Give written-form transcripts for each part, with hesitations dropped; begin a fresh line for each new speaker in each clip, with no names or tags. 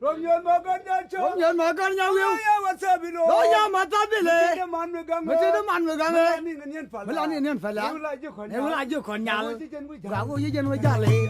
Romeo Magana, what's up?
Loya Matabile,
Man,
Melanian Fella, never like you, Cornell, Bravo, you can with Jolly,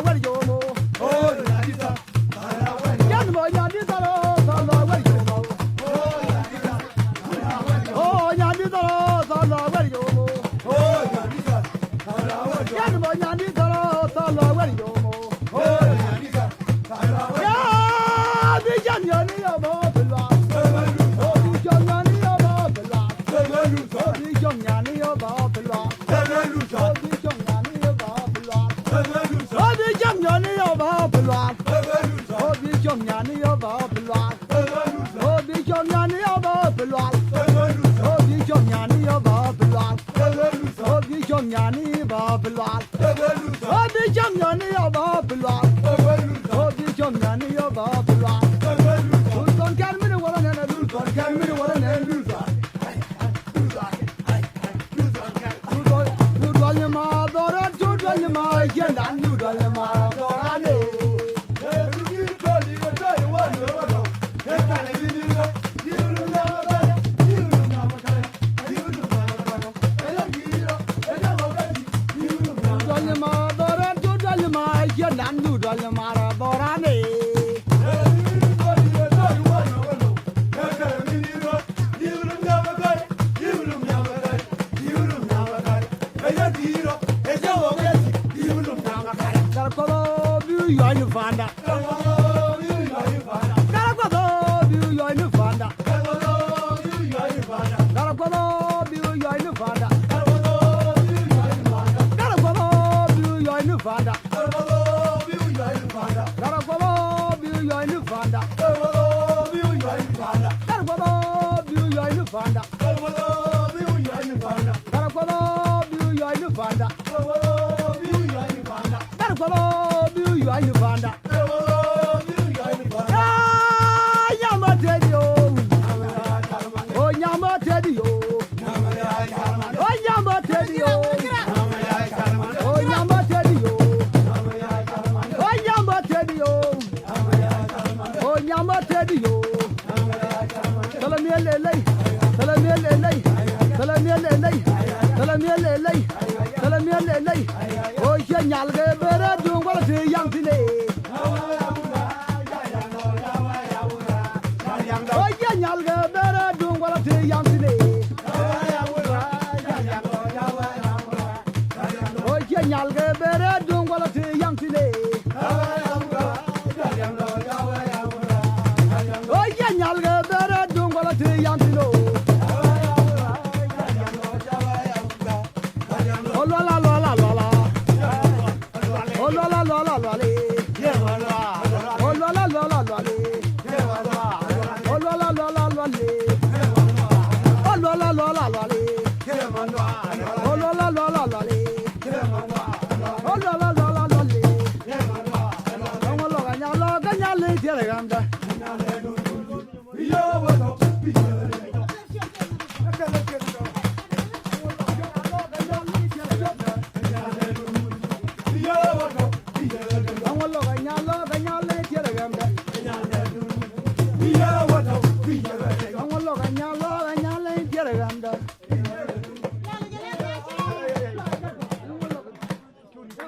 wari jomo.
Oh, Yadisa,
Yan mo nyandi talo salo wari jomo. Oh nyandi talo salo wari jomo.
oh, Yadisa,
Yan mo nyandi talo salo wari jomo.
oh, Yadisa,
Ya bi jan yani ya mo bilwa. Oh bi jan yani ya mo bilwa. Oh bi jan yani ya mo bilwa. Oh bi jan yani ya mo bilwa. Oh bi jan yani ya mo bilwa. Oh bi jan yani ya mo bilwa. Oh bi jan yani ya mo bilwa. Oh bi jan yani ya mo bilwa. Oh bi jan yani ba bilwa. Oh bi jan yani ya mo bilwa. Oh bi jan yani ya mo bilwa. Luzon gelmedi wala nene luzon gelmedi wala nene luzon. Luzon yama doran luzon yama yendan luzon yama dorane. Luzon yama doran luzon yama yendan luzon yama dorane. Karakolo biu yoy nu fanda. Karakolo biu yoy nu fanda. Karakolo biu yoy nu fanda. Karakolo biu yoy nu fanda. Karakolo biu yoy nu fanda. Karakolo biu yoy nu fanda. Karakolo biu yoy nu fanda. Ah, nyama tedi yo. Oh nyama tedi yo. Oh nyama tedi yo. Oh nyama tedi yo. Oh nyama tedi yo. Oh nyama tedi yo. Salamiyelelei. Salamiyelelei. Salamiyelelei. Salamiyelelei. Salamiyelelei. Oh nyalge bere dung wala ti yang tile. Oh nyalge bere dung wala ti yang tile. Oh nyalge bere dung wala ti yang tile. Oh nyalge bere dung wala ti yang tilo. Oh la la la la la la. Oh la la la la la le. Oh la la la la la le. Oh la la la la la le. Oh la la la la la le. Oh la la la la la le. Oh la la la la la le. Oh la la la la le.